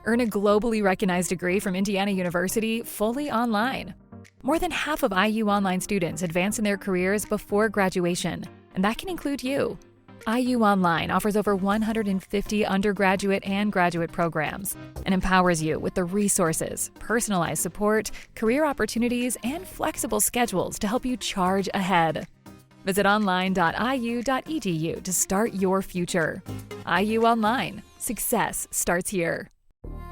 Earn a globally recognized degree from Indiana University fully online. More than half of IU Online students advance in their careers before graduation, and that can include you. IU Online offers over 150 undergraduate and graduate programs and empowers you with the resources, personalized support, career opportunities, and flexible schedules to help you charge ahead. Visit online.iu.edu to start your future. IU Online. Success starts here.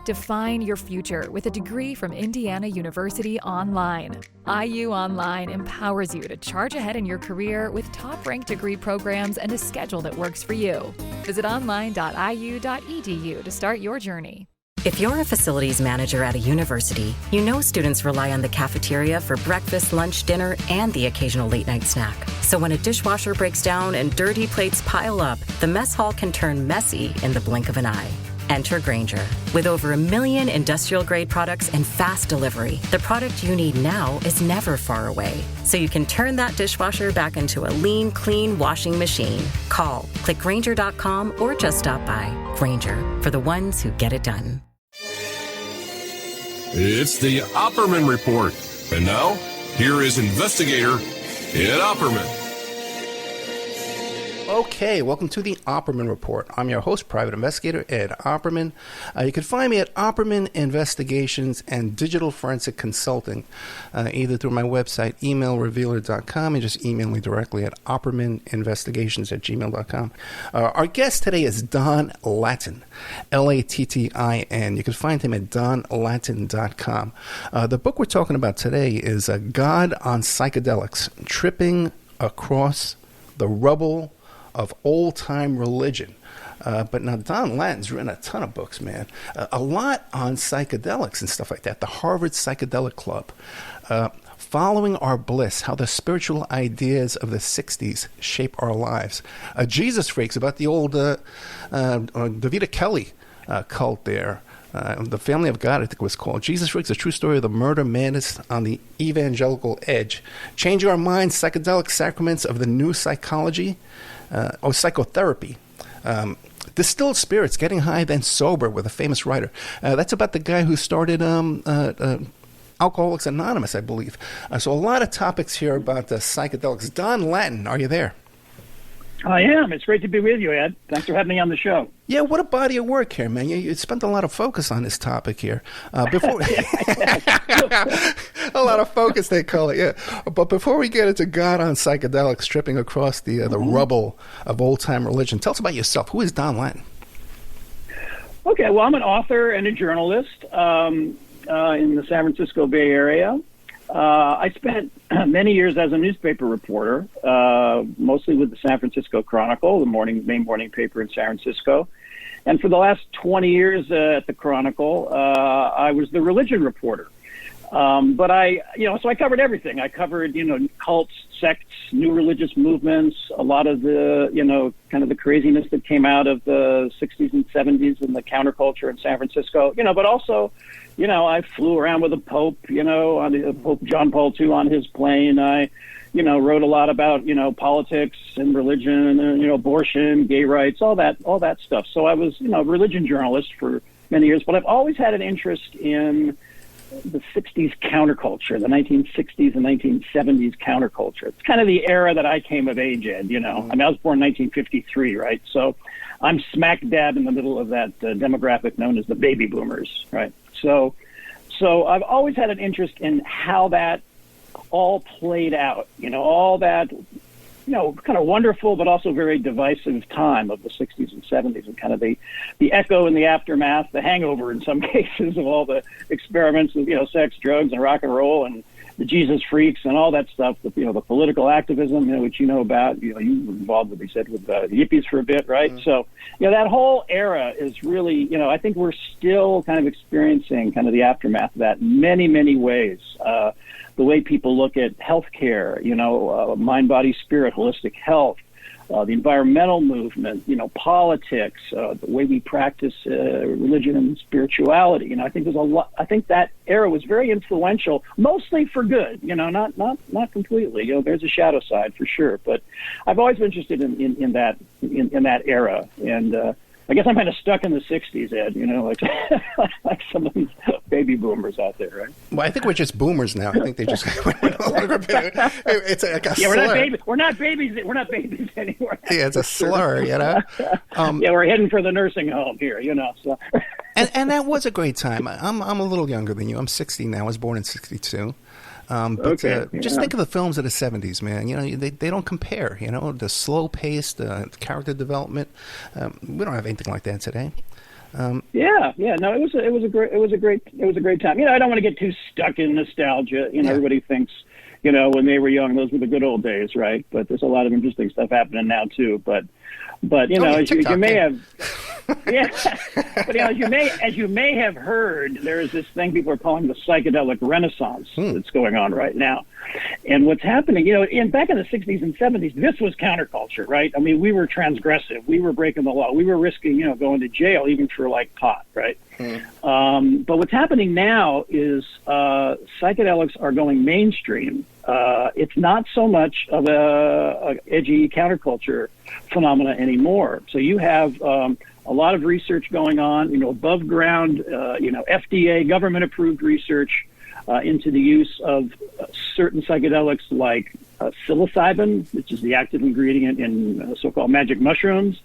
Define your future with a degree from Indiana University Online. IU Online empowers you to charge ahead in your career with top-ranked degree programs and a schedule that works for you. Visit online.iu.edu to start your journey. If you're a facilities manager at a university, you know students rely on the cafeteria for breakfast, lunch, dinner, and the occasional late-night snack. So when a dishwasher breaks down and dirty plates pile up, the mess hall can turn messy in the blink of an eye. Enter Grainger. With over 1 million industrial-grade products and fast delivery, the product you need now is never far away. So you can turn that dishwasher back into a lean, clean washing machine. Call, click Grainger.com, or just stop by. Grainger, for the ones who get it done. It's the Opperman Report. And now, here is investigator Ed Opperman. Okay, welcome to the Opperman Report. I'm your host, Private Investigator Ed Opperman. You can find me at Opperman Investigations and Digital Forensic Consulting, either through my website, emailrevealer.com, and just email me directly at oppermaninvestigations@gmail.com. Our guest today is Don Lattin, Lattin. You can find him at donlattin.com. The book we're talking about today is God on Psychedelics, Tripping Across the Rubble of Old-Time Religion. But now Don Lattin's written a ton of books, man. A lot on psychedelics and stuff like that. The Harvard Psychedelic Club. Following Our Bliss, How the Spiritual Ideas of the 60s Shape Our Lives. Jesus Freaks, about the old Davida Kelly cult there. The Family of God, I think it was called. Jesus Freaks, a true story of the murder madness on the evangelical edge. Changing Our Minds, Psychedelic Sacraments of the New Psychology, or Psychotherapy. Distilled Spirits, Getting High Then Sober, with a famous writer. That's about the guy who started Alcoholics Anonymous, I believe. So a lot of topics here about psychedelics. Don Lattin, are you there? I am. It's great to be with you, Ed. Thanks for having me on the show. Yeah, what a body of work here, man. You spent a lot of focus on this topic here. Before a lot of focus, they call it, yeah. But before we get into God on Psychedelics, tripping across the rubble of old-time religion, tell us about yourself. Who is Don Lattin? Okay, well, I'm an author and a journalist in the San Francisco Bay Area. I spent many years as a newspaper reporter, mostly with the San Francisco Chronicle, the main morning paper in San Francisco. And for the last 20 years at the Chronicle, I was the religion reporter. But so I covered everything. I covered, cults, sects, new religious movements, a lot of the, kind of the craziness that came out of the 60s and 70s and the counterculture in San Francisco, but also, I flew around with the Pope, on the Pope John Paul II on his plane. I, wrote a lot about, politics and religion and, abortion, gay rights, all that stuff. So I was, a religion journalist for many years, but I've always had an interest in the 60s counterculture, the 1960s and 1970s counterculture. It's kind of the era that I came of age in, I was born in 1953, right? So I'm smack dab in the middle of that demographic known as the baby boomers, right? So I've always had an interest in how that all played out, all that, kind of wonderful but also very divisive time of the 60s and 70s, and kind of the echo and the aftermath, the hangover in some cases of all the experiments with, sex, drugs, and rock and roll, and the Jesus freaks and all that stuff, the political activism, which you know about, you were involved with, they said, with the hippies for a bit, right? Mm-hmm. So, that whole era is really, I think we're still kind of experiencing kind of the aftermath of that in many, many ways. The way people look at healthcare, mind, body, spirit, holistic health, the environmental movement, politics, the way we practice religion and spirituality. I think there's a lot. I think that era was very influential, mostly for good. Not completely. There's a shadow side for sure. But I've always been interested in that era, and I guess I'm kind of stuck in the 60s, Ed, like some of these baby boomers out there, right? Well, I think we're just boomers now. I think they just it's like a slur. We're not babies anymore. Yeah, it's a slur, We're heading for the nursing home here, So. and that was a great time. I'm a little younger than you. I'm 60 now. I was born in 62. Just think of the films of the 70s, man. They don't compare. The slow pace, the character development. We don't have anything like that today. No, it was a great time. I don't want to get too stuck in nostalgia. Everybody thinks, when they were young, those were the good old days, right? But there's a lot of interesting stuff happening now too. But as you may have. Yeah, but as you may have heard, there is this thing people are calling the psychedelic renaissance that's going on right now. And what's happening, back in the 60s and 70s, this was counterculture, right? I mean, we were transgressive. We were breaking the law. We were risking, going to jail even for like pot, right? But what's happening now is psychedelics are going mainstream. It's not so much of a edgy counterculture phenomena anymore. So you have a lot of research going on, above ground, FDA government-approved research into the use of certain psychedelics like psilocybin, which is the active ingredient in so-called magic mushrooms,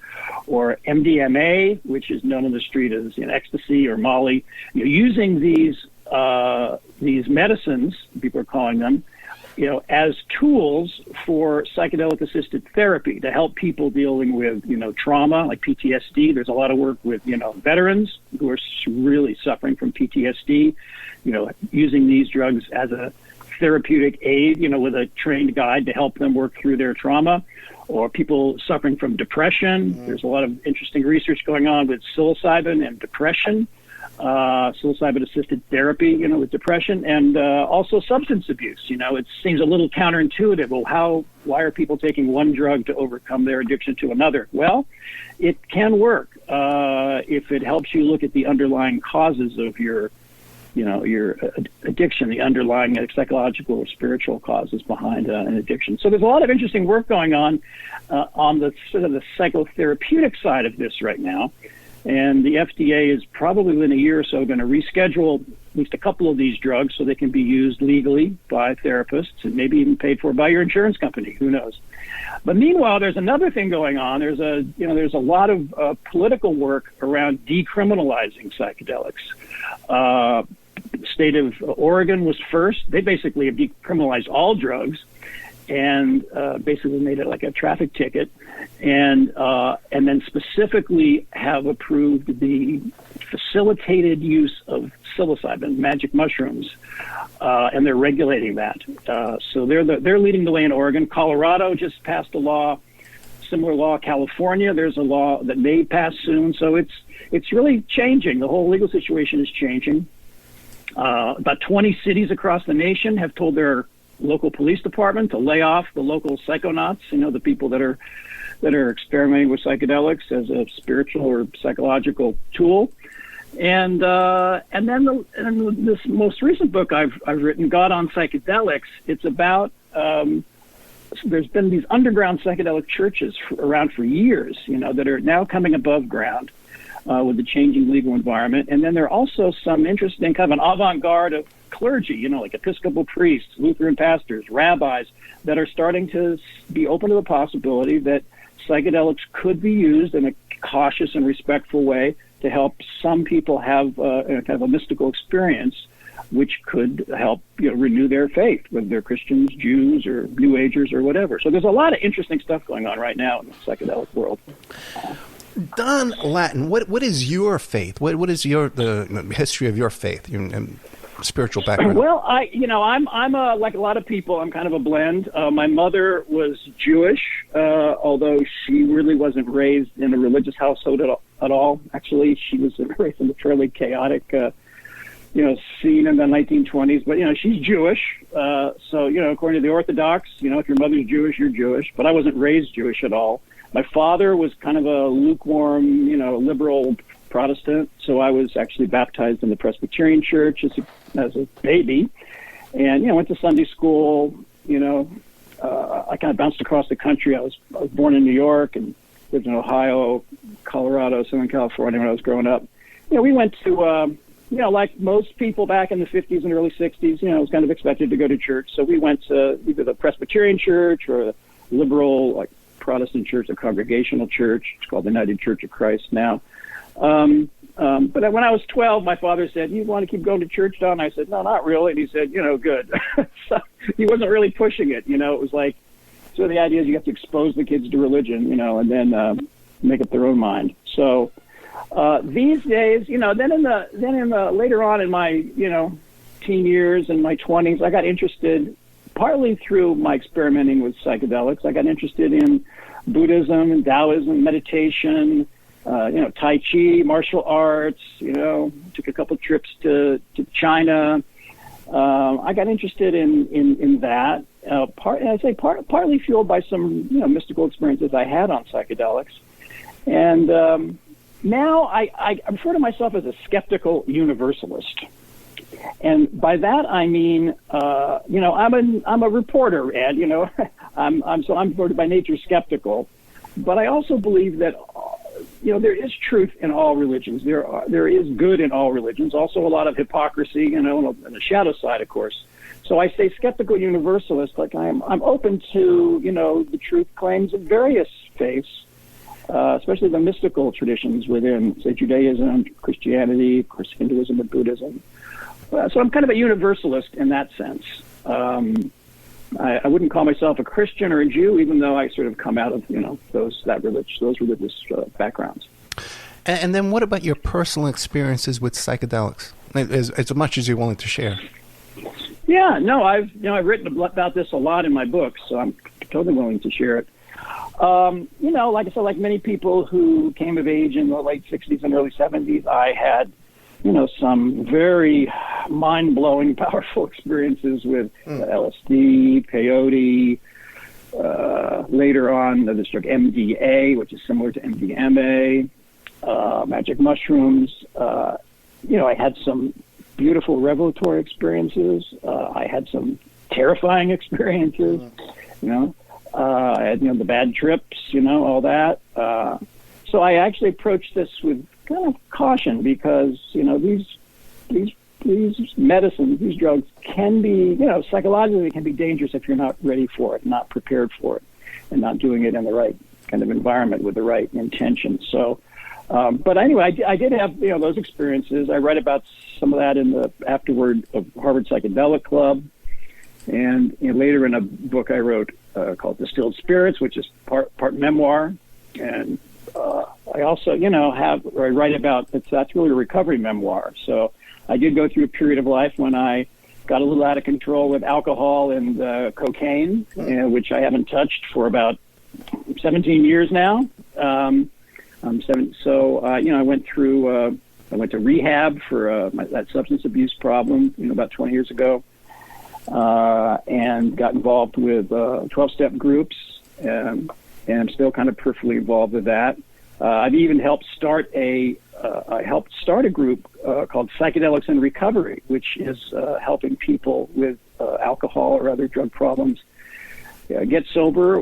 or MDMA, which is known on the street as ecstasy or Molly. Using these medicines, people are calling them, as tools for psychedelic-assisted therapy to help people dealing with, trauma, like PTSD. There's a lot of work with, veterans who are really suffering from PTSD, using these drugs as a therapeutic aid, with a trained guide to help them work through their trauma, or people suffering from depression. There's a lot of interesting research going on with psilocybin and depression. Psilocybin-assisted therapy, with depression, and also substance abuse. It seems a little counterintuitive. Well, why are people taking one drug to overcome their addiction to another? Well, it can work if it helps you look at the underlying causes of your addiction, the underlying psychological or spiritual causes behind an addiction. So there's a lot of interesting work going on the sort of the psychotherapeutic side of this right now. And the FDA is probably within a year or so going to reschedule at least a couple of these drugs so they can be used legally by therapists and maybe even paid for by your insurance company. Who knows? But meanwhile, there's another thing going on. There's a lot of political work around decriminalizing psychedelics. The state of Oregon was first. They basically have decriminalized all drugs and basically made it like a traffic ticket, and then specifically have approved the facilitated use of psilocybin, magic mushrooms, and they're regulating that. So they're leading the way in Oregon. Colorado just passed a law, similar law. California, there's a law that may pass soon. So it's really changing. The whole legal situation is changing. About 20 cities across the nation have told their local police department to lay off the local psychonauts, the people that are experimenting with psychedelics as a spiritual or psychological tool. And then this most recent book I've written, God on Psychedelics, it's about there's been these underground psychedelic churches around for years, that are now coming above ground with the changing legal environment. And then there are also some interesting kind of an avant-garde of clergy, like Episcopal priests, Lutheran pastors, rabbis, that are starting to be open to the possibility that psychedelics could be used in a cautious and respectful way to help some people have kind of a mystical experience, which could help renew their faith, whether they're Christians, Jews, or New Agers, or whatever. So there's a lot of interesting stuff going on right now in the psychedelic world. Don Lattin, what is your faith? What is the history of your faith and spiritual background? Well, I'm like a lot of people. I'm kind of a blend. My mother was Jewish, although she really wasn't raised in a religious household at all. Actually, she was raised in a fairly chaotic, scene in the 1920s. But she's Jewish, so according to the Orthodox, if your mother's Jewish, you're Jewish. But I wasn't raised Jewish at all. My father was kind of a lukewarm, liberal Protestant, so I was actually baptized in the Presbyterian Church as a baby, and went to Sunday school. I kind of bounced across the country. I was born in New York and lived in Ohio, Colorado, Southern California when I was growing up. We went to, like most people back in the 50s and early 60s, it was kind of expected to go to church. So we went to either the Presbyterian church or a liberal, like Protestant church, a congregational church. It's called the United Church of Christ now. But when I was 12, my father said, "You want to keep going to church, Don?" I said, "No, not really." And he said, "Good." So he wasn't really pushing it. It was like, so the idea is you have to expose the kids to religion, and then make up their own mind. So these days, then in the later on in my, teen years and my 20s, I got interested partly through my experimenting with psychedelics. I got interested in Buddhism and Taoism, meditation, Tai Chi, martial arts, took a couple trips to China. I got interested in that, partly fueled by some, mystical experiences I had on psychedelics. And now I refer to myself as a skeptical universalist. And by that I mean, I'm a reporter, Ed. I'm by nature skeptical, but I also believe that there is truth in all religions. There is good in all religions. Also, a lot of hypocrisy, and the shadow side, of course. So I say skeptical universalist, like I'm open to the truth claims of various faiths, especially the mystical traditions within, say, Judaism, Christianity, of course, Hinduism and Buddhism. So I'm kind of a universalist in that sense. I wouldn't call myself a Christian or a Jew, even though I sort of come out of those religious backgrounds. And then what about your personal experiences with psychedelics, as much as you're willing to share? Yeah, no, I've written about this a lot in my books, so I'm totally willing to share it. Like I said, like many people who came of age in the late 60s and early 70s, I had some very mind-blowing, powerful experiences with LSD, peyote, later on this drug MDA, which is similar to MDMA, magic mushrooms. I had some beautiful revelatory experiences. I had some terrifying experiences, I had, the bad trips, all that. So I actually approached this with kind of caution because, these medicines, these drugs can be, psychologically they can be dangerous if you're not ready for it, not prepared for it, and not doing it in the right kind of environment with the right intention. So, but anyway, I did have, those experiences. I write about some of that in the afterword of Harvard Psychedelic Club. And later in a book I wrote called Distilled Spirits, which is part memoir. And I also, I write about, that's really a recovery memoir. So I did go through a period of life when I got a little out of control with alcohol and cocaine, which I haven't touched for about 17 years now. I went through, I went to rehab for that substance abuse problem, about 20 years ago, and got involved with 12-step groups, and I'm still kind of peripherally involved with that. I've even helped start a group called Psychedelics in Recovery, which is helping people with alcohol or other drug problems get sober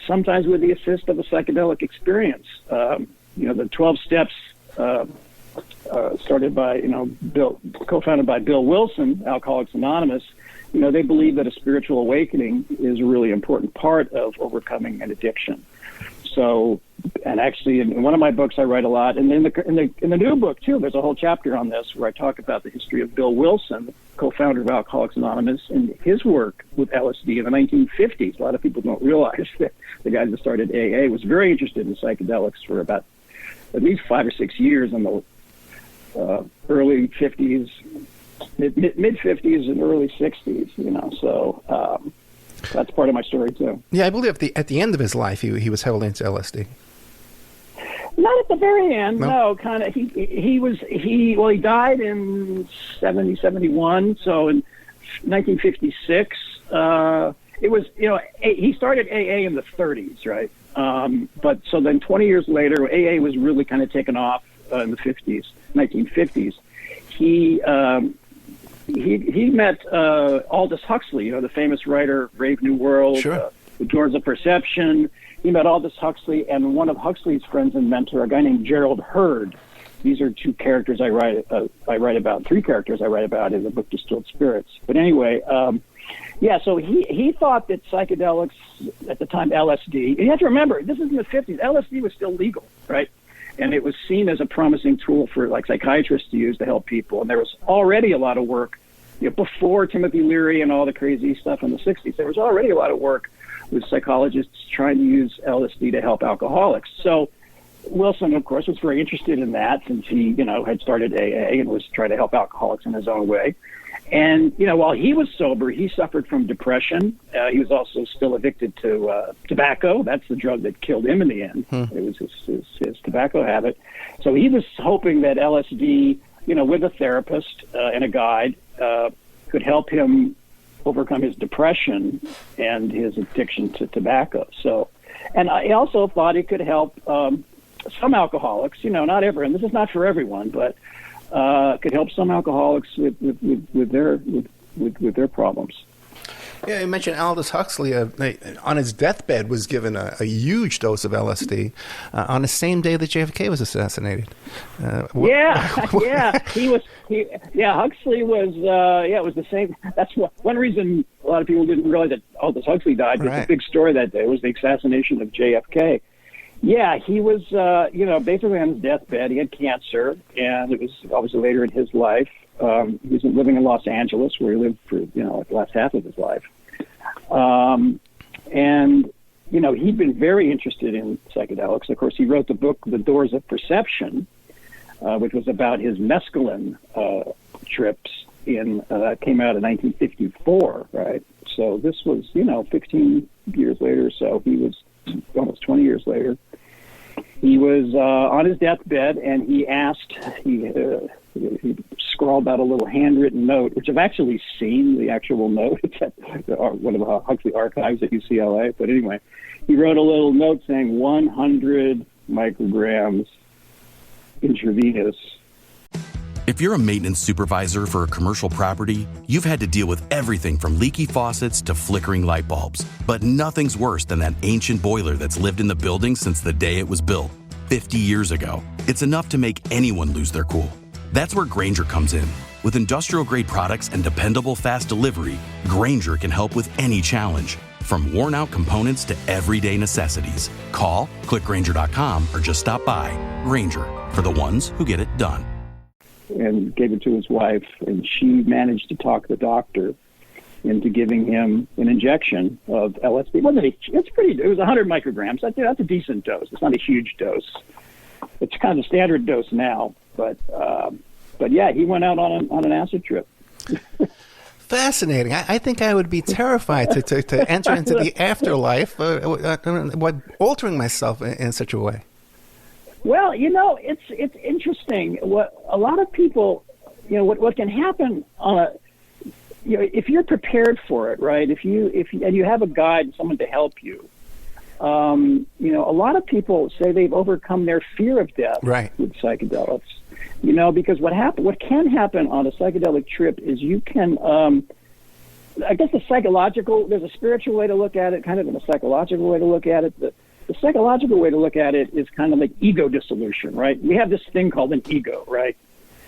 sometimes with the assist of a psychedelic experience. The 12 steps started by, co-founded by Bill Wilson, Alcoholics Anonymous. They believe that a spiritual awakening is a really important part of overcoming an addiction. So, and actually, in one of my books, I write a lot, and in the new book too, there's a whole chapter on this where I talk about the history of Bill Wilson, co-founder of Alcoholics Anonymous, and his work with LSD in the 1950s. A lot of people don't realize that the guy that started AA was very interested in psychedelics for about at least 5 or 6 years in the early 50s, mid 50s, and early 60s. So. That's part of my story too. Yeah, I believe at the end of his life, he was held into LSD. Not at the very end, no. Kind of. He died in 71. So in 1956, it was he started AA in the 30s, right? But so then 20 years later, AA was really kind of taken off in the 1950s. He met Aldous Huxley, the famous writer, Brave New World, sure. The Doors of Perception. He met Aldous Huxley and one of Huxley's friends and mentor, a guy named Gerald Hurd. These are two characters I write about, three characters I write about in the book Distilled Spirits. But anyway, so he thought that psychedelics, at the time LSD, and you have to remember, this is in the 50s, LSD was still legal, right? And it was seen as a promising tool for like psychiatrists to use to help people. And there was already a lot of work, before Timothy Leary and all the crazy stuff in the 60s, there was already a lot of work with psychologists trying to use LSD to help alcoholics. So Wilson, of course, was very interested in that since he, had started AA and was trying to help alcoholics in his own way. And, while he was sober, he suffered from depression. He was also still addicted to tobacco. That's the drug that killed him in the end. It was his tobacco habit. So he was hoping that LSD, with a therapist and a guide, could help him overcome his depression and his addiction to tobacco. So, and I also thought it could help some alcoholics, not everyone. This is not for everyone, but could help some alcoholics with their problems. Yeah, you mentioned Aldous Huxley. On his deathbed, was given a huge dose of LSD on the same day that JFK was assassinated. Huxley was. It was the same. That's one reason a lot of people didn't realize that Aldous Huxley died. Right. It's a big story that day. It was the assassination of JFK. Yeah, he was, basically on his deathbed. He had cancer, and it was obviously later in his life. He was living in Los Angeles, where he lived for, the last half of his life. He'd been very interested in psychedelics. Of course, he wrote the book, The Doors of Perception, which was about his mescaline trips came out in 1954, right? So this was, 15 years later, so he was almost 20 years later. He was on his deathbed, and he scrawled out a little handwritten note, which I've actually seen the actual note. It's at one of the Huxley archives at UCLA. But anyway, he wrote a little note saying 100 micrograms intravenous. If you're a maintenance supervisor for a commercial property, you've had to deal with everything from leaky faucets to flickering light bulbs. But nothing's worse than that ancient boiler that's lived in the building since the day it was built, 50 years ago. It's enough to make anyone lose their cool. That's where Grainger comes in. With industrial-grade products and dependable fast delivery, Grainger can help with any challenge, from worn-out components to everyday necessities. Call, click Grainger.com, or just stop by. Grainger, for the ones who get it done. And gave it to his wife, and she managed to talk the doctor into giving him an injection of LSD. It was 100 micrograms. That's a decent dose. It's not a huge dose. It's kind of a standard dose now, but yeah, he went out on an acid trip. Fascinating. I think I would be terrified to enter into the afterlife, altering myself in such a way. Well, it's interesting. What a lot of people, what can happen if you're prepared for it, right? If you have a guide, someone to help you. A lot of people say they've overcome their fear of death with psychedelics. Because what can happen on a psychedelic trip is you can, I guess there's a spiritual way to look at it, kind of, and a psychological way to look at it. The psychological way to look at it is kind of like ego dissolution, right? We have this thing called an ego, right?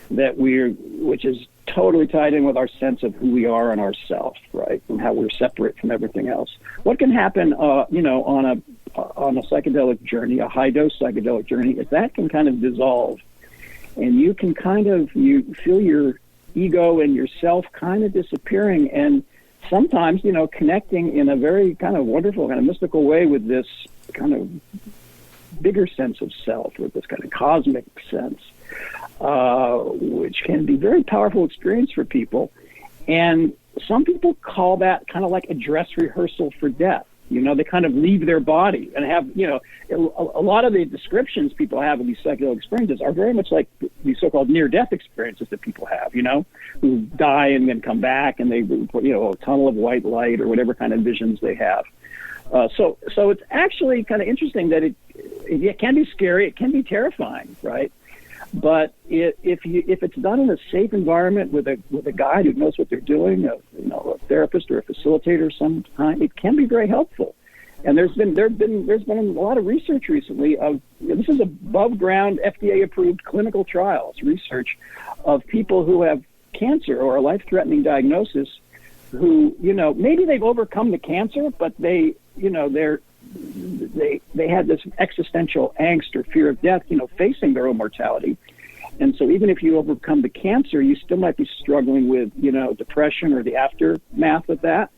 Which is totally tied in with our sense of who we are and ourself, right? And how we're separate from everything else. What can happen, on a psychedelic journey, a high dose psychedelic journey, is that can kind of dissolve, and you can you feel your ego and yourself kind of disappearing, and sometimes, connecting in a very kind of wonderful, kind of mystical way with this kind of bigger sense of self, with this kind of cosmic sense, which can be a very powerful experience for people. And some people call that kind of like a dress rehearsal for death. They kind of leave their body and have, a lot of the descriptions people have of these psychedelic experiences are very much like these so-called near-death experiences that people have, who die and then come back, and they, a tunnel of white light or whatever kind of visions they have. So it's actually kind of interesting that it can be scary, it can be terrifying, right? But if it's done in a safe environment with a guide who knows what they're doing, a therapist or a facilitator of some kind, it can be very helpful. And there's been a lot of research recently this is above ground FDA approved clinical trials research of people who have cancer or a life threatening diagnosis who, maybe they've overcome the cancer, but they had this existential angst or fear of death, facing their own mortality. And so even if you overcome the cancer, you still might be struggling with, depression or the aftermath of that.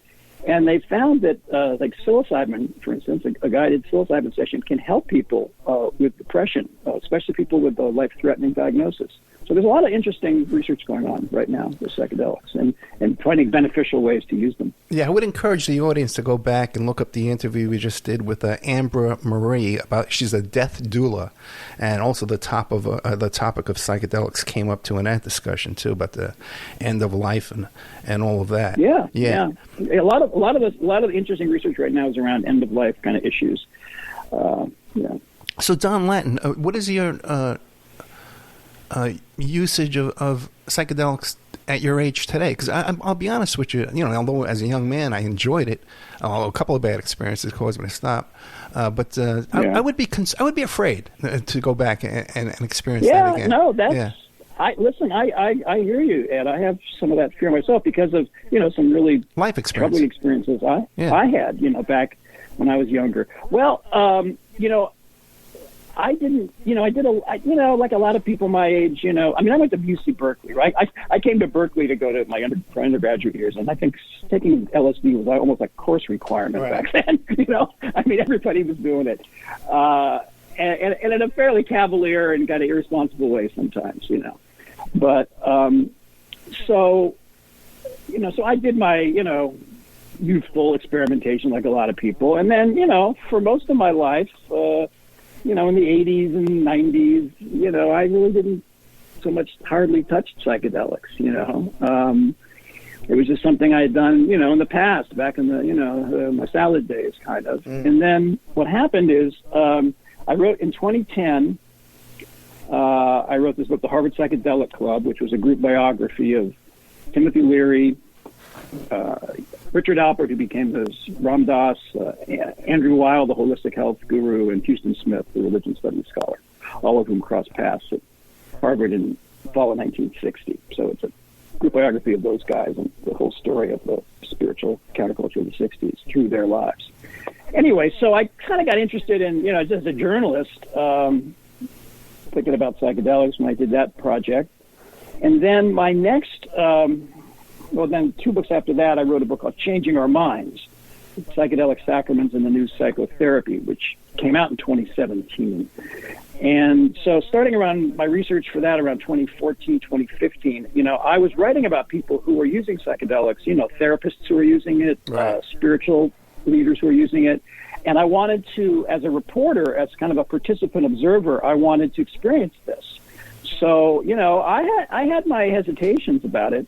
And they found that, like psilocybin, for instance, a guided psilocybin session can help people with depression, especially people with a life-threatening diagnosis. So there's a lot of interesting research going on right now with psychedelics and finding beneficial ways to use them. Yeah, I would encourage the audience to go back and look up the interview we just did with Ambra Marie she's a death doula, and also the topic of psychedelics came up to in that discussion too, about the end of life and all of that. Yeah. A lot of interesting research right now is around end of life kind of issues. So Don Lattin, what is your usage of psychedelics at your age today? Because I'll be honest with you, although as a young man I enjoyed it, a couple of bad experiences caused me to stop. But I would be afraid to go back and experience that again. I hear you, Ed. I have some of that fear myself because of some really life troubling experiences I had back when I was younger. Well, I didn't, like a lot of people my age, I went to UC Berkeley, right? I came to Berkeley to go to my undergraduate years, and I think taking LSD was almost like course requirement back then, everybody was doing it. And in a fairly cavalier and kind of irresponsible way sometimes, But, so I did my, youthful experimentation like a lot of people. And then, for most of my life, in the 80s and 90s, I really didn't so much hardly touch psychedelics, It was just something I had done, in the past, back in the, my salad days, kind of. And then what happened is I wrote in 2010, I wrote this book, The Harvard Psychedelic Club, which was a group biography of Timothy Leary, Richard Alpert, who became Ram Dass, Andrew Weil, the holistic health guru, and Houston Smith, the religion studies scholar, all of whom crossed paths at Harvard in the fall of 1960. So it's a group biography of those guys and the whole story of the spiritual counterculture of the 60s through their lives. Anyway, so I kind of got interested in, just as a journalist, thinking about psychedelics when I did that project. And then my next... then 2 books after that, I wrote a book called Changing Our Minds, Psychedelic Sacraments and the New Psychotherapy, which came out in 2017. And so starting around my research for that around 2014, 2015, I was writing about people who were using psychedelics, therapists who were using it, spiritual leaders who were using it. And I wanted to, as a reporter, as kind of a participant observer, I wanted to experience this. So, I had my hesitations about it,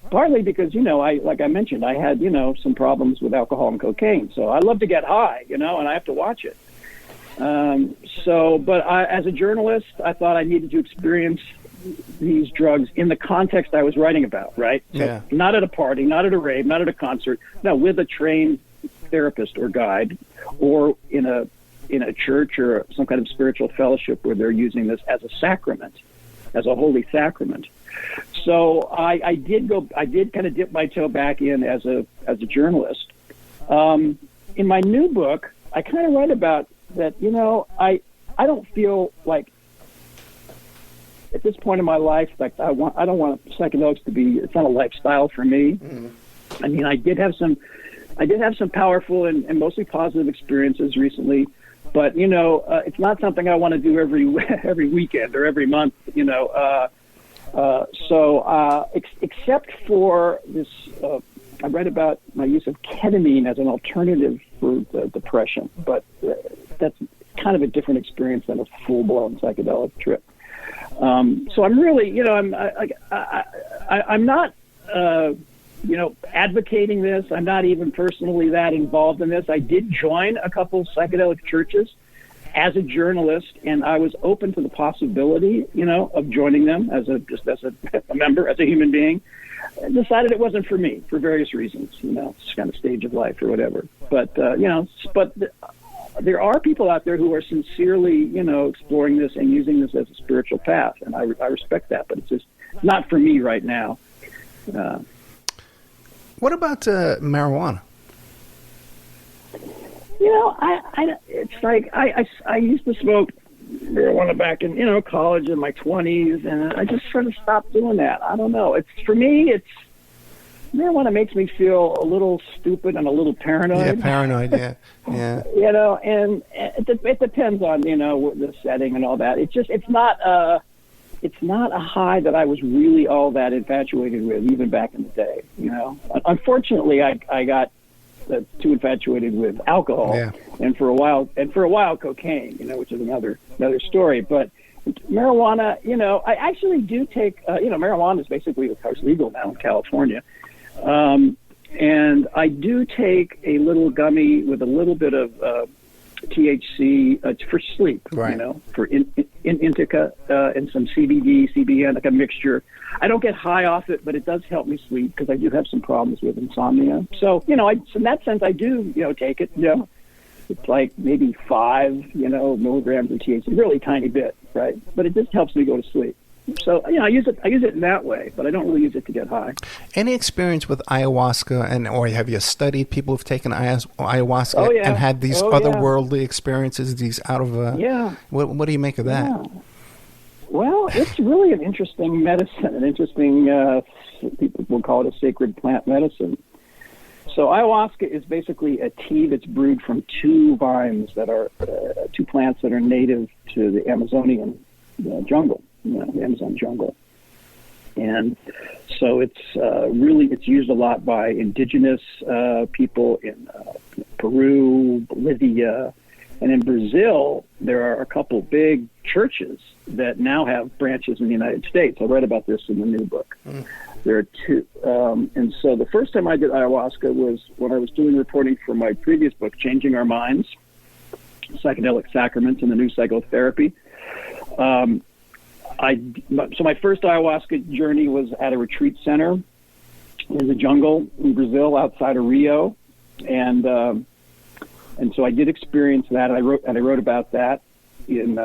partly because, like I mentioned, I had, some problems with alcohol and cocaine. So I love to get high, and I have to watch it. But as a journalist, I thought I needed to experience these drugs in the context I was writing about, right? Yeah. So not at a party, not at a rave, not at a concert, no, with a trained therapist or guide, or in a church or some kind of spiritual fellowship where they're using this as a sacrament, as a holy sacrament. So I did kind of dip my toe back in as a journalist. In my new book, I kind of write about that. I don't feel like at this point in my life, like I don't want psychedelics to be. It's not a lifestyle for me. Mm-hmm. I did have some powerful and mostly positive experiences recently, but it's not something I want to do every weekend or every month. Except for this, I read about my use of ketamine as an alternative for the depression, but that's kind of a different experience than a full-blown psychedelic trip. So I'm really, I'm not, advocating this. I'm not even personally that involved in this. I did join a couple psychedelic churches as a journalist, and I was open to the possibility, of joining them as a member, as a human being. decided it wasn't for me for various reasons, it's kind of stage of life or whatever. But, there are people out there who are sincerely, exploring this and using this as a spiritual path. And I respect that, but it's just not for me right now. What about marijuana? It's like I used to smoke marijuana back in, college in my 20s, and I just sort of stopped doing that. I don't know. Marijuana makes me feel a little stupid and a little paranoid. Yeah, paranoid, yeah. And it depends on, the setting and all that. It's not a high that I was really all that infatuated with, even back in the day, Unfortunately, I got too infatuated with alcohol, and for a while cocaine, which is another story. But marijuana, I actually do take, marijuana is basically, of course, legal now in California. And I do take a little gummy with a little bit of THC for sleep, right. For indica and some CBD, CBN, like a mixture. I don't get high off it, but it does help me sleep because I do have some problems with insomnia. So, in that sense, I do, take it. It's like maybe 5, milligrams of THC, really tiny bit, right? But it just helps me go to sleep. So, I use it in that way, but I don't really use it to get high. Any experience with ayahuasca, or have you studied people who've taken ayahuasca and had these otherworldly experiences, these out of... What do you make of that? Yeah. Well, it's really an interesting medicine, people will call it a sacred plant medicine. So ayahuasca is basically a tea that's brewed from 2 vines that are, 2 plants that are native to the Amazonian jungle. The Amazon jungle. And so it's used a lot by indigenous people in Peru, Bolivia, and in Brazil, there are a couple big churches that now have branches in the United States. I read about this in the new book. There are 2. And so the first time I did ayahuasca was when I was doing reporting for my previous book, Changing Our Minds, Psychedelic Sacraments and the New Psychotherapy. So my first ayahuasca journey was at a retreat center in the jungle in Brazil outside of Rio, and so I did experience that. I wrote about that in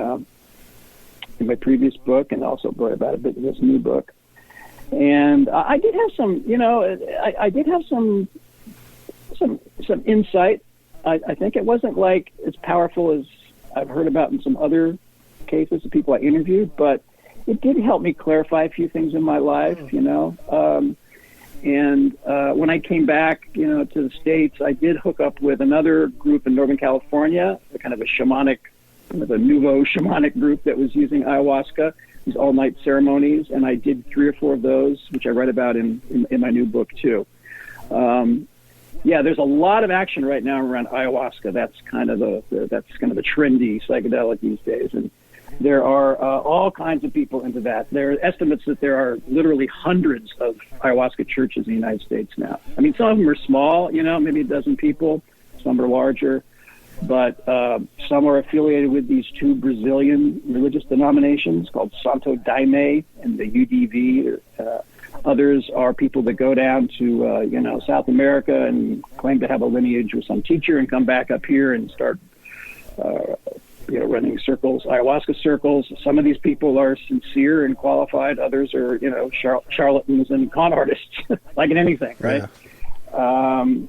my previous book, and also wrote about it in this new book. And I did have some, I did have some insight. I think it wasn't like as powerful as I've heard about in some other cases of people I interviewed, but it did help me clarify a few things in my life, And when I came back, to the States, I did hook up with another group in Northern California, kind of a nouveau shamanic group that was using ayahuasca, these all-night ceremonies, and I did 3 or 4 of those, which I write about in my new book too. There's a lot of action right now around ayahuasca. That's kind of the trendy psychedelic these days, and there are all kinds of people into that. There are estimates that there are literally hundreds of ayahuasca churches in the United States now. I mean, some of them are small, maybe a dozen people. Some are larger. But some are affiliated with these 2 Brazilian religious denominations called Santo Daime and the UDV. Others are people that go down to, South America and claim to have a lineage with some teacher and come back up here and start running circles, ayahuasca circles. Some of these people are sincere and qualified. Others are, charlatans and con artists, like in anything, right? Yeah.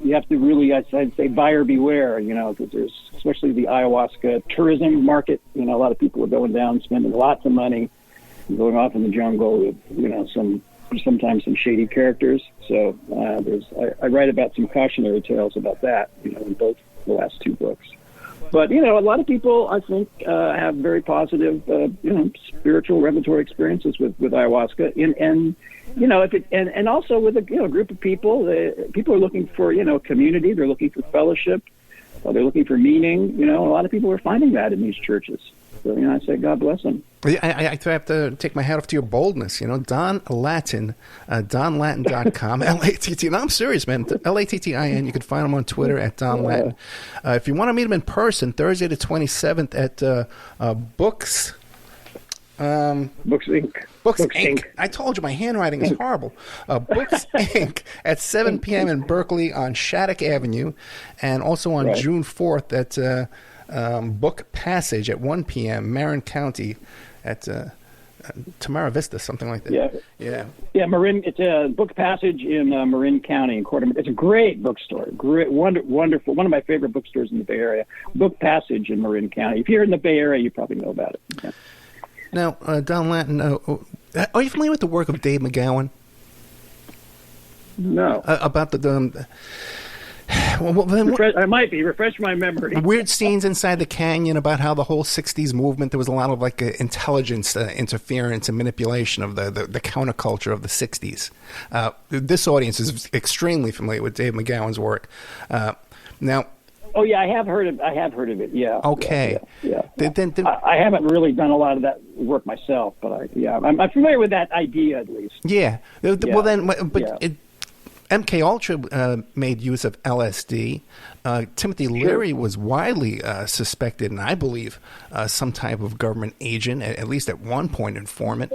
You have to really, I'd say, buyer beware, because there's, especially the ayahuasca tourism market, a lot of people are going down, spending lots of money, going off in the jungle with, sometimes some shady characters. So I write about some cautionary tales about that, in both the last 2 books. But, a lot of people, I think, have very positive, spiritual revelatory experiences with ayahuasca. And also with a group of people, people are looking for, community. They're looking for fellowship. They're looking for meaning. A lot of people are finding that in these churches. So, I say God bless them. I have to take my hat off to your boldness. Don Lattin, donlatin.com, L-A-T-T. And I'm serious, man. Lattin. You can find him on Twitter at Don Lattin. If you want to meet him in person, Thursday the 27th at Books Books Inc. Books Inc. I told you my handwriting is horrible. Books Inc. at 7 p.m. in Berkeley on Shattuck Avenue, and also on June 4th at Book Passage at 1 p.m. Marin County at Tamara Vista, something like that. Yeah. Marin. It's a Book Passage in Marin County in Cordoba. It's a great bookstore. Great, wonderful. One of my favorite bookstores in the Bay Area. Book Passage in Marin County. If you're in the Bay Area, you probably know about it. Yeah. Now, Don Lattin, are you familiar with the work of Dave McGowan? No. About the I might be. Refresh my memory. Weird scenes inside the canyon, about how the whole 60s movement, there was a lot of intelligence interference and manipulation of the counterculture of the 60s. This audience is extremely familiar with Dave McGowan's work. Now, oh yeah, I have heard of it. Yeah. Okay. Yeah. Then, I haven't really done a lot of that work myself, but I'm familiar with that idea at least. Yeah. Well then, MK Ultra made use of LSD. Timothy Leary was widely suspected, and I believe some type of government agent, at least at one point informant.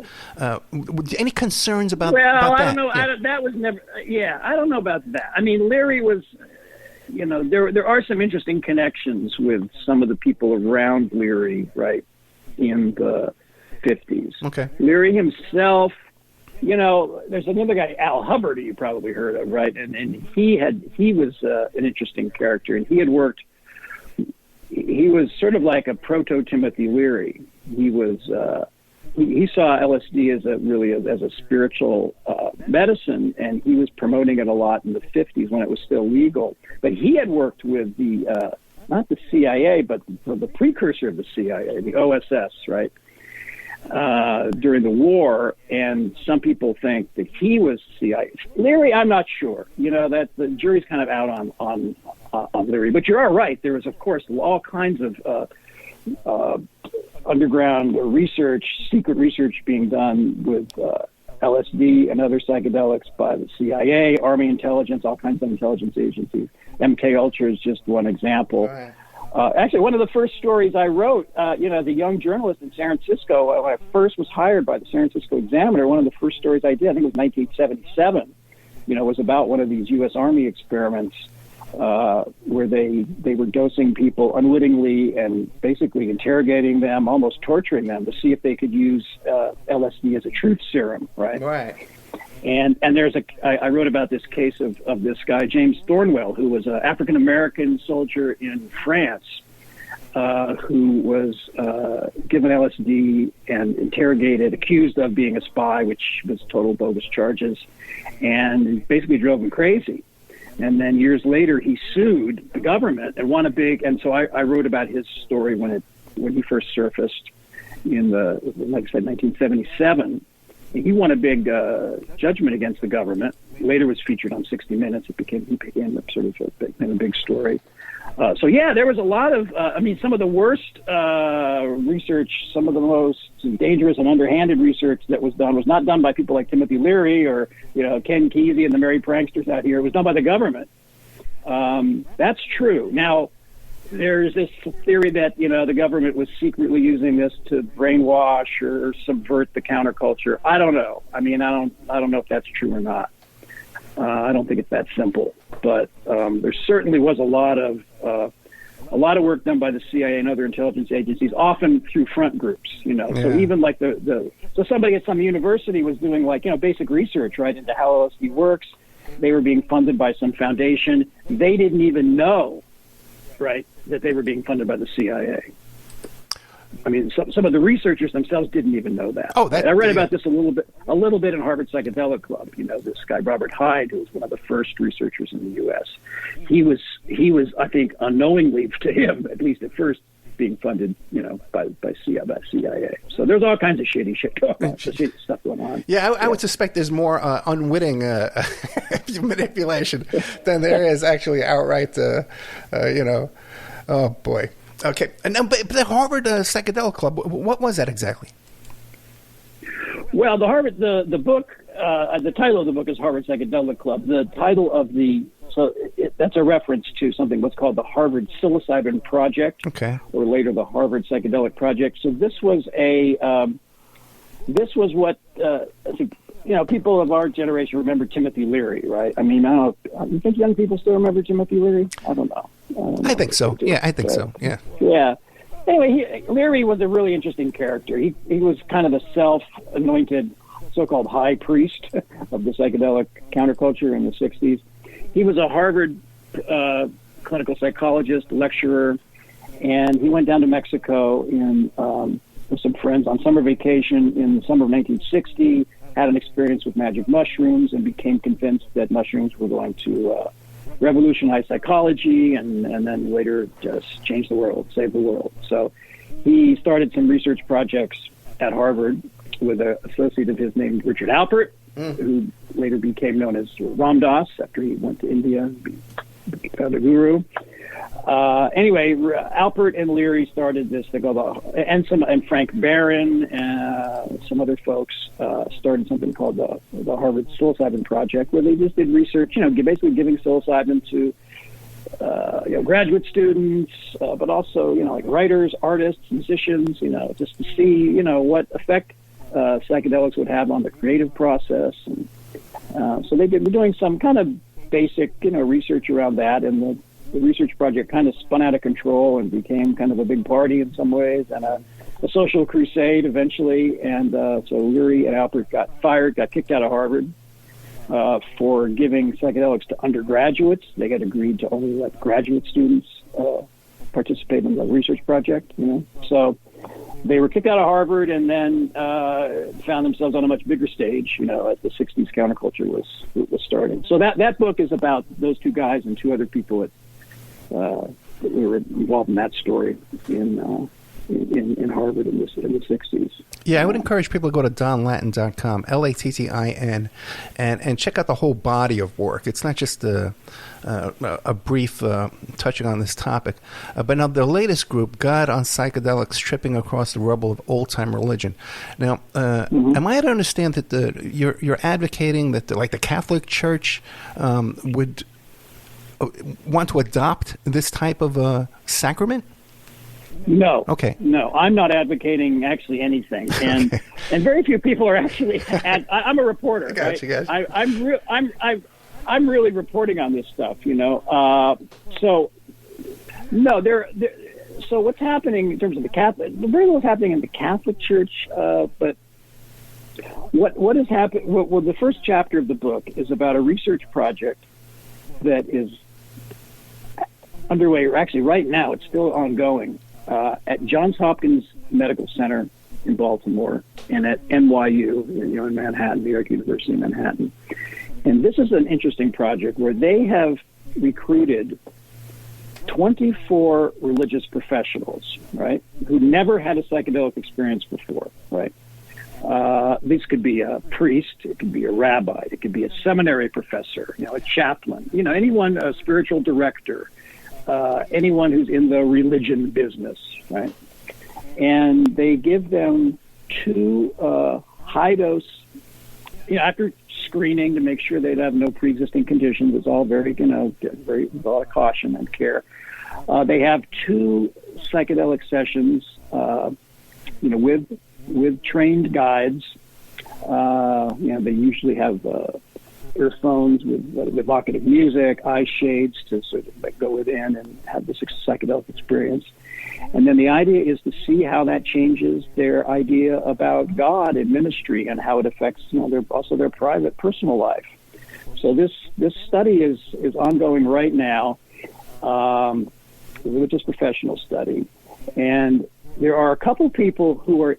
Any concerns about that? Well, I don't know. Yeah. That was never. Yeah, I don't know about that. I mean, Leary was. There are some interesting connections with some of the people around Leary, right, in the 50s. Okay. Leary himself, there's another guy, Al Hubbard, you probably heard of, right? And he was an interesting character, and he was sort of like a proto-Timothy Leary. He was, he saw LSD as a spiritual medicine, and he was promoting it a lot in the 50s when it was still legal. But he had worked with the, not the CIA, but the precursor of the CIA, the OSS, right? During the war, and some people think that he was CIA. Leary, I'm not sure. That the jury's kind of out on Leary. But you're all right. There was, of course, all kinds of underground research, secret research being done with LSD and other psychedelics by the CIA, Army intelligence, all kinds of intelligence agencies. MK Ultra is just one example. Right. Actually, one of the first stories I wrote, as a young journalist in San Francisco, when I first was hired by the San Francisco Examiner, one of the first stories I did, I think it was 1977, was about one of these U.S. Army experiments where they were dosing people unwittingly and basically interrogating them, almost torturing them to see if they could use LSD as a truth serum, right? Right. And I wrote about this case of this guy, James Thornwell, who was an African-American soldier in France who was given LSD and interrogated, accused of being a spy, which was total bogus charges, and basically drove him crazy. And then years later, he sued the government and won a big. And so I wrote about his story when he first surfaced in like I said, 1977. And he won a big judgment against the government. Later was featured on 60 Minutes. He became sort of a big story. There was a lot of. Some of the worst research, some of the most dangerous and underhanded research that was done was not done by people like Timothy Leary or Ken Kesey and the merry pranksters out here. It was done by the government. That's true. Now, there's this theory that the government was secretly using this to brainwash or subvert the counterculture. I don't know. I don't know if that's true or not. I don't think it's that simple. But there certainly was a lot of work done by the CIA and other intelligence agencies, often through front groups. So even like so somebody at some university was doing basic research right into how LSD works. They were being funded by some foundation. They didn't even know, right, that they were being funded by the CIA. Some of the researchers themselves didn't even know that. I read about this a little bit in Harvard Psychedelic Club. This guy Robert Hyde, who was one of the first researchers in the U.S. He was, I think, unknowingly to him, at least at first, being funded, by CIA. So there's all kinds of shady shit going on, shady stuff going on. Yeah, I would suspect there's more unwitting manipulation than there is actually outright, oh boy. Okay, but the Harvard Psychedelic Club, what was that exactly? Well, the book, the title of the book is Harvard Psychedelic Club. The title of that's a reference to something what's called the Harvard Psilocybin Project, okay, or later the Harvard Psychedelic Project. So this was a this was what people of our generation remember Timothy Leary, right? I mean, I don't know. You think young people still remember Timothy Leary? I don't know. I think so. Yeah, I think so. Yeah. Yeah. Anyway, Leary was a really interesting character. He was kind of a self-anointed so-called high priest of the psychedelic counterculture in the 60s. He was a Harvard clinical psychologist, lecturer, and he went down to Mexico with some friends on summer vacation in the summer of 1960, had an experience with magic mushrooms, and became convinced that mushrooms were going to revolutionize psychology and then later just change the world, save the world. So he started some research projects at Harvard with an associate of his named Richard Alpert, who later became known as Ram Dass after he went to India, became the guru. Anyway, Alpert and Leary started this thing called, and Frank Barron and some other folks started something called the Harvard Psilocybin Project, where they just did research, basically giving psilocybin to graduate students, but also like writers, artists, musicians, just to see what effect psychedelics would have on the creative process. And so they've been doing some kind of basic research around that, and the research project kind of spun out of control and became kind of a big party in some ways and a social crusade eventually. And so Leary and Alpert got kicked out of Harvard for giving psychedelics to undergraduates. They had agreed to only let graduate students participate in the research project. So they were kicked out of Harvard and then found themselves on a much bigger stage, as the 60s counterculture was starting. So that book is about those two guys and two other people that were involved in that story in Harvard in the 60s. Yeah, I would encourage people to go to donlatin.com, Lattin, and check out the whole body of work. It's not just a brief touching on this topic, but now the latest group, God on Psychedelics, Tripping Across the Rubble of Old-Time Religion. Now, am I to understand that you're advocating that the Catholic Church would want to adopt this type of sacrament? No. Okay. No, I'm not advocating actually anything, and and very few people are actually. I'm a reporter. Gotcha, right? Gotcha. I'm really reporting on this stuff. So no, so what's happening in terms of the Catholic? Very little is happening in the Catholic Church, but what has happened? Well, the first chapter of the book is about a research project that is underway. Actually, right now, it's still ongoing at Johns Hopkins Medical Center in Baltimore and at NYU, in Manhattan, New York University in Manhattan. And this is an interesting project where they have recruited 24 religious professionals, right, who never had a psychedelic experience before, right? This could be a priest, it could be a rabbi, it could be a seminary professor, a chaplain, anyone, a spiritual director, anyone who's in the religion business, right? And they give them 2 high-dose, after screening to make sure they'd have no pre-existing conditions. It's all very, very with a lot of caution and care. They have 2 psychedelic sessions, with trained guides. They usually have earphones with evocative music, eye shades to sort of go within and have this psychedelic experience. And then the idea is to see how that changes their idea about God and ministry and how it affects, their private, personal life. So this study is ongoing right now, a religious professional study, and there are a couple people who are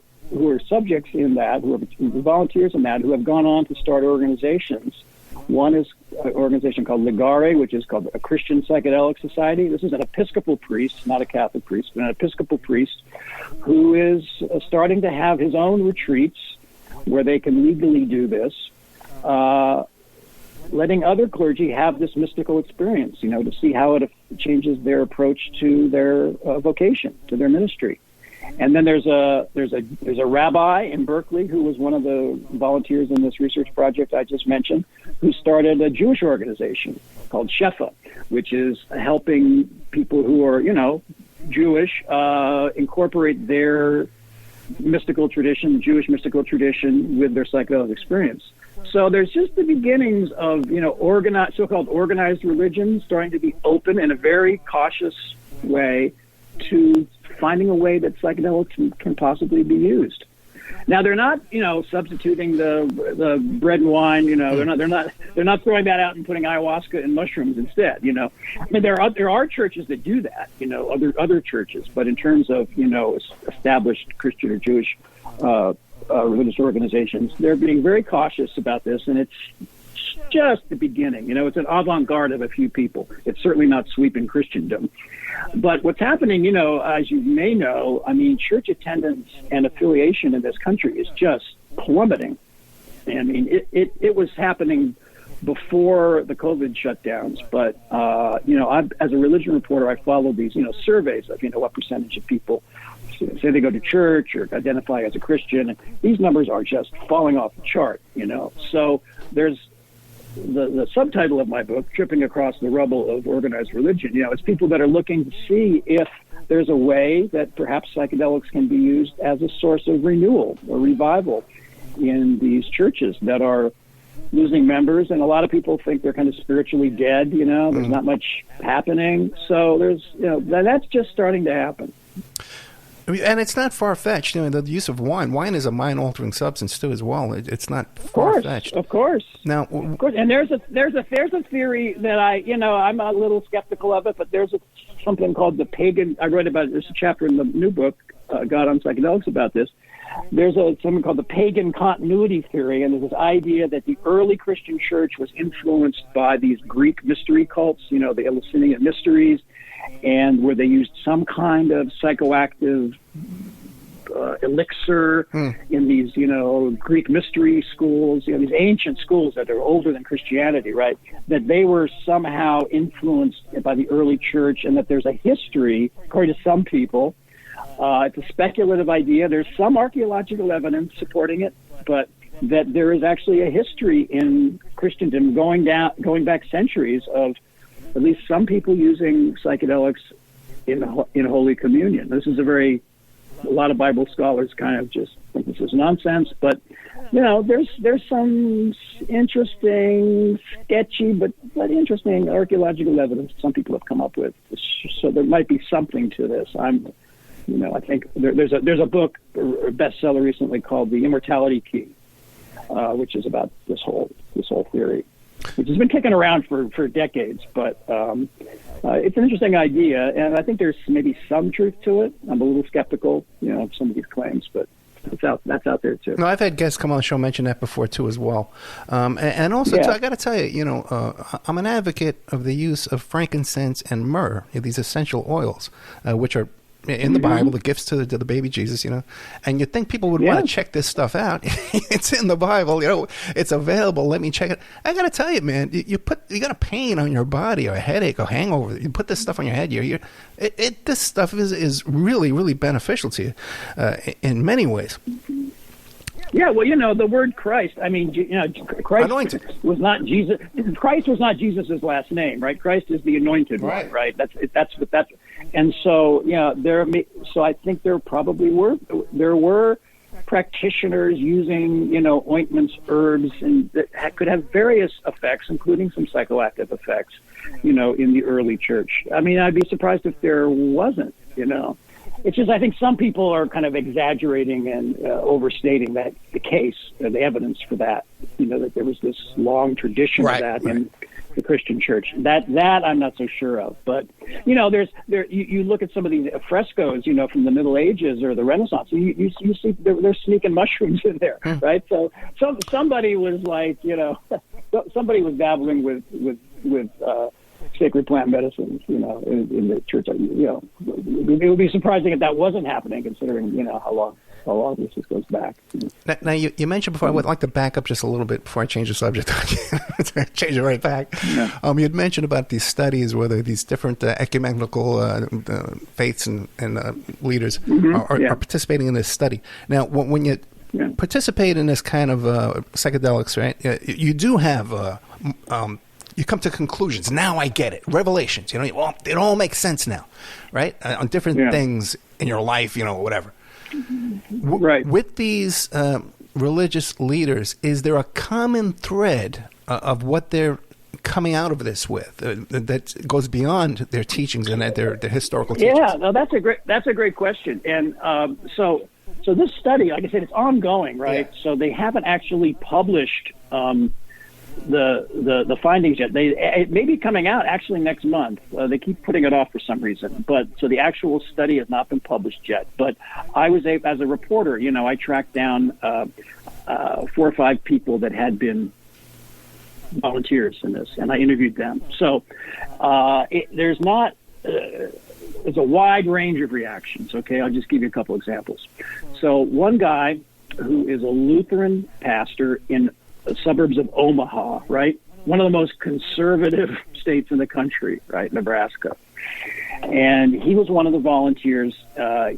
subjects in that, who are volunteers in that, who have gone on to start organizations. One is an organization called Ligare, which is called a Christian Psychedelic Society. This is an Episcopal priest, not a Catholic priest, but an Episcopal priest who is starting to have his own retreats where they can legally do this, letting other clergy have this mystical experience, to see how it changes their approach to their vocation, to their ministry. And then there's a rabbi in Berkeley who was one of the volunteers in this research project I just mentioned, who started a Jewish organization called Shefa, which is helping people who are, Jewish, incorporate their mystical tradition, Jewish mystical tradition, with their psychedelic experience. So there's just the beginnings of, so-called organized religion starting to be open in a very cautious way to finding a way that psychedelics can possibly be used. Now they're not, substituting the bread and wine. They're not throwing that out and putting ayahuasca and mushrooms instead. I mean, there are churches that do that. Other churches, but in terms of established Christian or Jewish religious organizations, they're being very cautious about this, and it's just the beginning. It's an avant-garde of a few people. It's certainly not sweeping Christendom. But what's happening, as you may know, I mean, church attendance and affiliation in this country is just plummeting. I mean, it was happening before the COVID shutdowns. But, as a religion reporter, I follow these, surveys of, what percentage of people say they go to church or identify as a Christian. And these numbers are just falling off the chart, So there's the subtitle of my book, Tripping Across the Rubble of Organized Religion. It's people that are looking to see if there's a way that perhaps psychedelics can be used as a source of renewal or revival in these churches that are losing members. And a lot of people think they're kind of spiritually dead, there's not much happening. So there's, that's just starting to happen. And it's not far-fetched. The use of wine. Wine is a mind-altering substance too, as well. It's not far-fetched. Of course. Now, of course. And there's a theory that I'm a little skeptical of it, but there's something called the pagan. I read about it. There's a chapter in the new book, God on Psychedelics, about this. There's something called the pagan continuity theory, and there's this idea that the early Christian church was influenced by these Greek mystery cults, the Eleusinian mysteries, and where they used some kind of psychoactive elixir in these, Greek mystery schools, these ancient schools that are older than Christianity, right? That they were somehow influenced by the early church, and that there's a history, according to some people. It's a speculative idea. There's some archaeological evidence supporting it, but that there is actually a history in Christendom going back centuries of at least some people using psychedelics in Holy Communion. This is a lot of Bible scholars kind of just think this is nonsense, but there's some interesting, sketchy, but interesting archaeological evidence some people have come up with. So there might be something to this. I think there's a book, a bestseller recently called The Immortality Key, which is about this whole theory, which has been kicking around for decades, but it's an interesting idea, and I think there's maybe some truth to it. I'm a little skeptical, of some of these claims, but that's out there too. No, I've had guests come on the show mention that before too, as well. And also, I got to tell you, I'm an advocate of the use of frankincense and myrrh, these essential oils, which are in the Bible, the gifts to the baby Jesus, and you'd think people would want to check this stuff out. It's in the Bible, it's available. Let me check it. I got to tell you, man, you got a pain on your body or a headache or hangover. You put this stuff on your head. This stuff is really, really beneficial to you in many ways. Yeah, well, the word Christ. I mean, Christ anointed was not Jesus. Christ was not Jesus's last name, right? Christ is the anointed one, right? That's what that's. And so, so I think there probably were practitioners using, ointments, herbs, and that could have various effects, including some psychoactive effects, in the early church. I mean, I'd be surprised if there wasn't, It's just I think some people are kind of exaggerating and overstating the case, the evidence for that. That there was this long tradition of that in the Christian church. That I'm not so sure of. But you look at some of these frescoes, from the Middle Ages or the Renaissance. You see they're sneaking mushrooms in there, right? So somebody was like, somebody was dabbling with sacred plant medicines, in the church. It would be surprising if that wasn't happening, considering, how long this goes back. Now you mentioned before, I would like to back up just a little bit before I change the subject. Change it right back. Yeah. You had mentioned about these studies, whether these different ecumenical faiths and leaders are participating in this study. Now, when you participate in this kind of psychedelics, right, you do have... you come to conclusions. Now I get it. Revelations. It all makes sense now, right? On different things in your life, whatever. Right. With these religious leaders, is there a common thread of what they're coming out of this with that goes beyond their teachings and their historical teachings? Yeah, no, that's a great question. And so this study, like I said, it's ongoing, right? Yeah. So they haven't actually published the findings yet. It may be coming out actually next month. They keep putting it off for some reason. But so the actual study has not been published yet. But I was as a reporter, I tracked down 4 or 5 people that had been volunteers in this, and I interviewed them. So there's a wide range of reactions. Okay, I'll just give you a couple examples. So one guy who is a Lutheran pastor in the suburbs of Omaha, right? One of the most conservative states in the country, right? Nebraska. And he was one of the volunteers.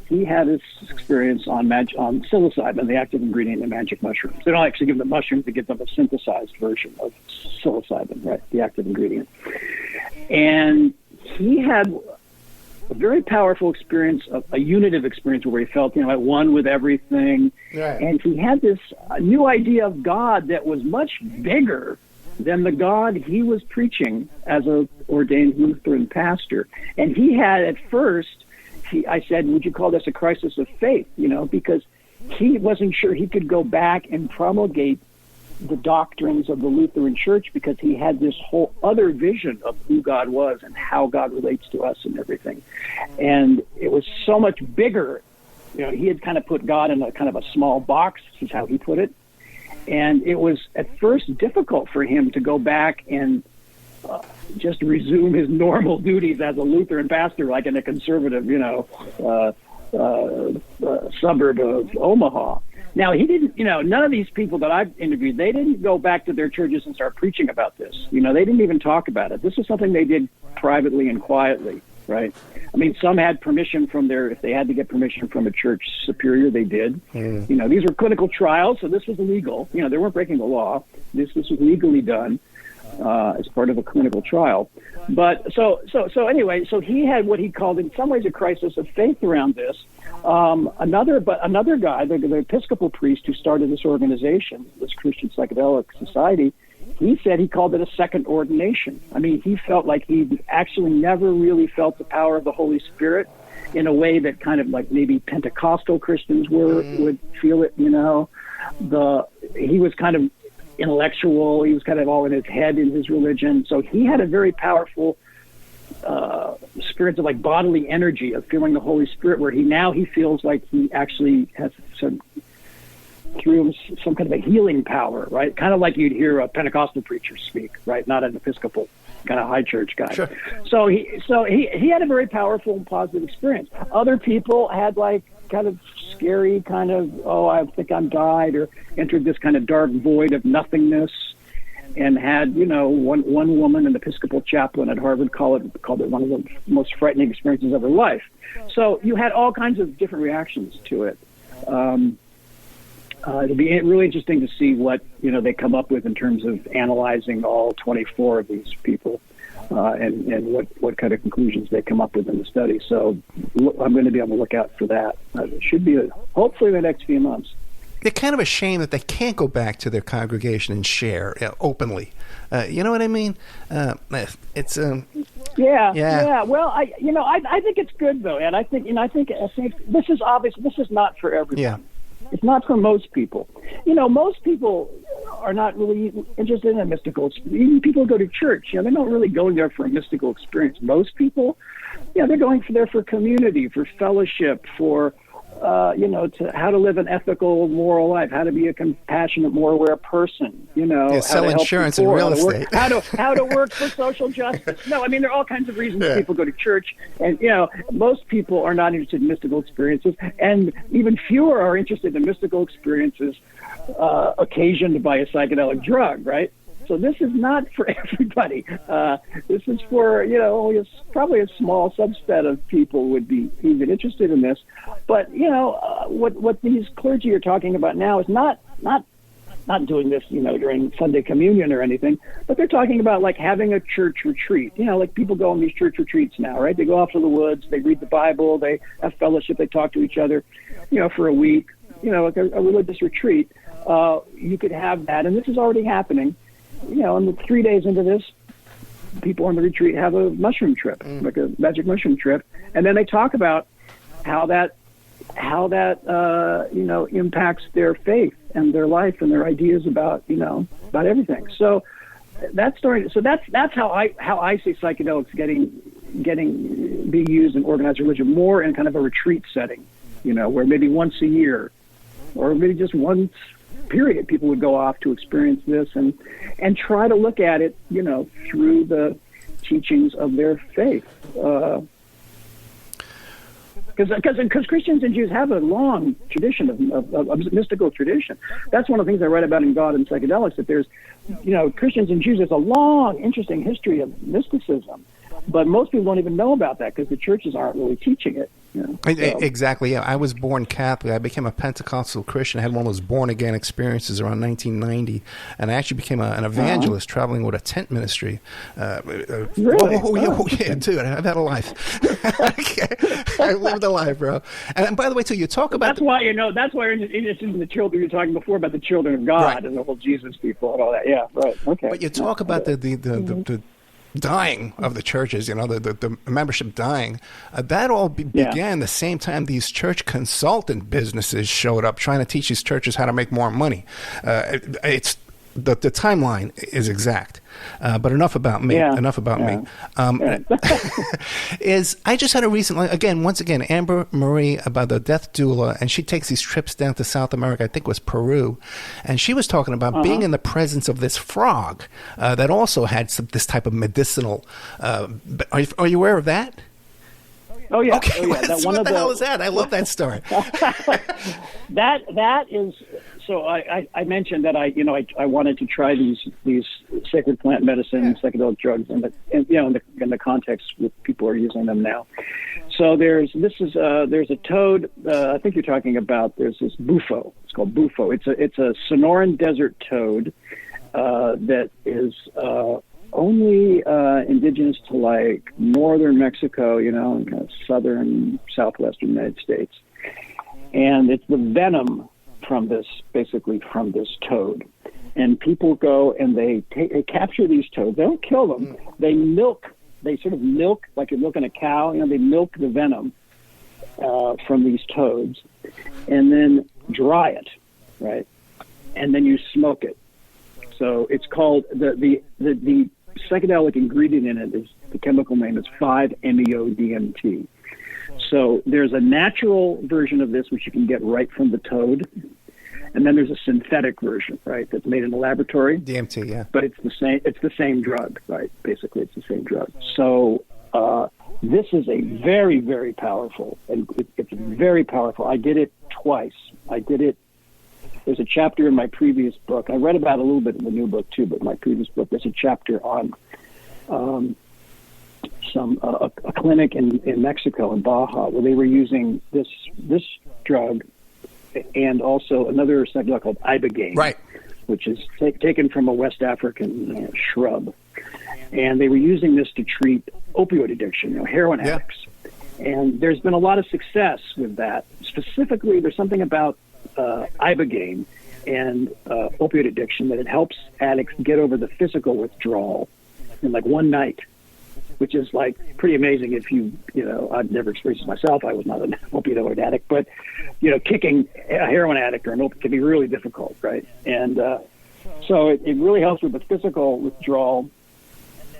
He had his experience on psilocybin, the active ingredient in magic mushrooms. They don't actually give them mushrooms; they give them a synthesized version of psilocybin, right? The active ingredient. And he had a very powerful experience, a unitive experience where he felt, at one with everything. Right. And he had this new idea of God that was much bigger than the God he was preaching as a ordained Lutheran pastor. And he had at first, I said, would you call this a crisis of faith? Because he wasn't sure he could go back and promulgate the doctrines of the Lutheran Church because he had this whole other vision of who God was and how God relates to us and everything. And it was so much bigger. He had kind of put God in a kind of a small box, is how he put it. And it was at first difficult for him to go back and just resume his normal duties as a Lutheran pastor, like in a conservative, suburb of Omaha. Now, he didn't, none of these people that I've interviewed, they didn't go back to their churches and start preaching about this. They didn't even talk about it. This was something they did privately and quietly, right? I mean, some had permission from if they had to get permission from a church superior, they did. Mm. These were clinical trials, so this was illegal. They weren't breaking the law. This was legally done as part of a clinical trial. But so anyway, so he had what he called in some ways a crisis of faith around this. Another guy, the Episcopal priest who started this organization, this Christian Psychedelic Society, he said he called it a second ordination. I mean, he felt like he actually never really felt the power of the Holy Spirit in a way that kind of like maybe Pentecostal Christians would feel it. He was kind of intellectual. He was kind of all in his head in his religion. So he had a very powerful experience of like bodily energy of feeling the Holy Spirit, where he feels like he actually has some kind of a healing power, right? Kind of like you'd hear a Pentecostal preacher speak, right? Not an Episcopal kind of high church guy. Sure. So he had a very powerful and positive experience. Other people had like kind of scary kind of, I think I'm died, or entered this kind of dark void of nothingness, and had, one woman, an Episcopal chaplain at Harvard, called it one of the most frightening experiences of her life. So you had all kinds of different reactions to it. It'll be really interesting to see what they come up with in terms of analyzing all 24 of these people, and what kind of conclusions they come up with in the study. So I'm going to be on the lookout for that. It should be hopefully in the next few months. They're kind of ashamed that they can't go back to their congregation and share openly. You know what I mean? It's yeah. Well, I think it's good though, and I think this is obvious. This is not for everyone. Yeah. It's not for most people. Most people are not really interested in a mystical experience. Even people who go to church, they're not really going there for a mystical experience. Most people, they're going there for community, for fellowship, for to how to live an ethical, moral life, how to be a compassionate, more aware person. Sell insurance and real estate. How to work for social justice. No, I mean there are all kinds of reasons people go to church, and most people are not interested in mystical experiences, and even fewer are interested in mystical experiences occasioned by a psychedelic drug, right? So this is not for everybody. This is for, probably a small subset of people would be even interested in this. But, what these clergy are talking about now is not not doing this, during Sunday communion or anything, but they're talking about like having a church retreat. Like people go on these church retreats now, right? They go off to the woods, they read the Bible, they have fellowship, they talk to each other, for a week, like a religious retreat. You could have that, and this is already happening. And 3 days into this, people on the retreat have a mushroom trip, like a magic mushroom trip, and then they talk about how that impacts their faith and their life and their ideas about everything. So that's how I see psychedelics being used in organized religion, more in kind of a retreat setting, where maybe once a year or maybe just once period people would go off to experience this and try to look at it, through the teachings of their faith. Because Christians and Jews have a long tradition of mystical tradition. That's one of the things I write about in God and Psychedelics, that there's, Christians and Jews, there's a long, interesting history of mysticism. But most people don't even know about that because the churches aren't really teaching it. Exactly, yeah. I was born Catholic. I became a Pentecostal Christian. I had one of those born-again experiences around 1990, and I actually became an evangelist traveling with a tent ministry. Really? Yeah, dude, I've had a life. I lived a life, bro. And by the way, too, you talk about... That's why you're interested in the children. You're talking before about the children of God, right, and the whole Jesus people and all that. Yeah, right, okay. But you talk about the dying of the churches, the membership dying. That all began the same time these church consultant businesses showed up trying to teach these churches how to make more money. It's the timeline is exact. But enough about me. Yeah. Enough about me. I just had a recent, once again, Amber Marie about the death doula, and she takes these trips down to South America, I think it was Peru, and she was talking about being in the presence of this frog that also had this type of medicinal. Are you aware of that? Oh yeah. Okay, what the hell is that? I love that story. That is. So I mentioned that I wanted to try these sacred plant medicine, psychedelic drugs, in the context that people are using them now. So there's a toad. I think you're talking about. There's this bufo. It's called bufo. It's a Sonoran desert toad that is only indigenous to like northern Mexico, southern southwestern United States, and it's the venom from this toad. And people go and they capture these toads. They don't kill them. They sort of milk, like you're milking a cow. They milk the venom from these toads, and then dry it, right? And then you smoke it. So it's called the psychedelic ingredient in it is, the chemical name is 5-MeO-DMT. So there's a natural version of this which you can get right from the toad, and then there's a synthetic version, right, that's made in a laboratory. DMT, yeah. But it's the same. It's the same drug, right? Basically, it's the same drug. So this is a very, very powerful, and it's very powerful. I did it twice. There's a chapter in my previous book. I read about it a little bit in the new book too, but my previous book, there's a chapter on a clinic in Mexico, in Baja, where they were using this drug and also another psychedelic called ibogaine, right, which is taken from a West African shrub. And they were using this to treat opioid addiction, heroin addicts. And there's been a lot of success with that. Specifically, there's something about ibogaine and opioid addiction that it helps addicts get over the physical withdrawal in like one night, which is like pretty amazing. If I've never experienced it myself. I was not an opioid addict, but kicking a heroin addict or an opiate can be really difficult, right? And so it really helps with the physical withdrawal.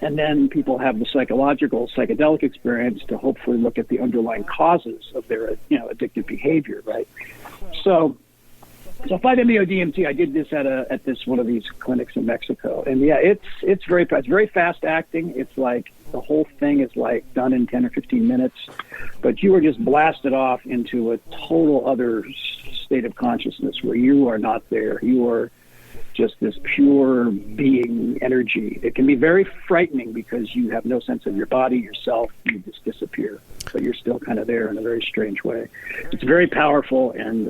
And then people have the psychological, psychedelic experience to hopefully look at the underlying causes of their, addictive behavior, right? So 5-MeO-DMT, I did this at this one of these clinics in Mexico, and it's very fast acting. It's like the whole thing is like done in 10 or 15 minutes, but you are just blasted off into a total other state of consciousness where you are not there. You are just this pure being energy. It can be very frightening because you have no sense of your body, yourself. You just disappear, but you're still kind of there in a very strange way. It's very powerful, and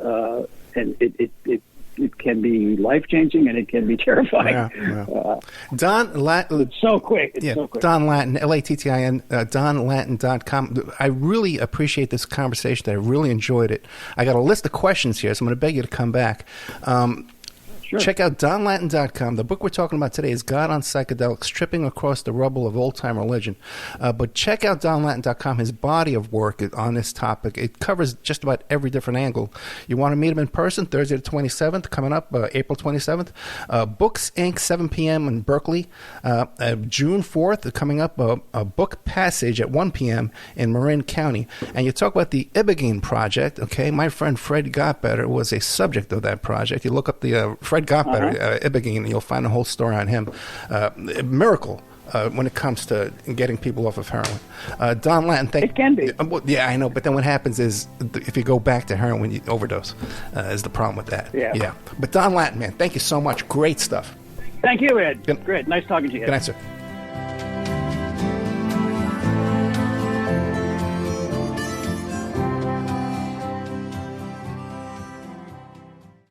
it it can be life-changing and it can be terrifying. Yeah. Don Lattin. It's so quick. It's so quick. Don Lattin, Lattin, donlatin.com. I really appreciate this conversation. I really enjoyed it. I got a list of questions here, so I'm going to beg you to come back. Sure. Check out donlatin.com. The book we're talking about today is God on Psychedelics, Tripping Across the Rubble of Old-Time Religion. But check out donlatin.com, his body of work on this topic. It covers just about every different angle. You want to meet him in person, Thursday the 27th, coming up, April 27th. Books Inc., 7 p.m. in Berkeley. June 4th, coming up, a book passage at 1 p.m. in Marin County. And you talk about the Ibogaine Project, okay? My friend Fred Gottbetter was a subject of that project. You look up the Fred Gottbetter, Ibogaine, and you'll find a whole story on him. A miracle when it comes to getting people off of heroin. Don Lattin, it can be. Yeah, I know, but then what happens is if you go back to heroin, you overdose is the problem with that. Yeah. But Don Lattin, man, thank you so much. Great stuff. Thank you, Ed. Great. Nice talking to you. Good night, sir.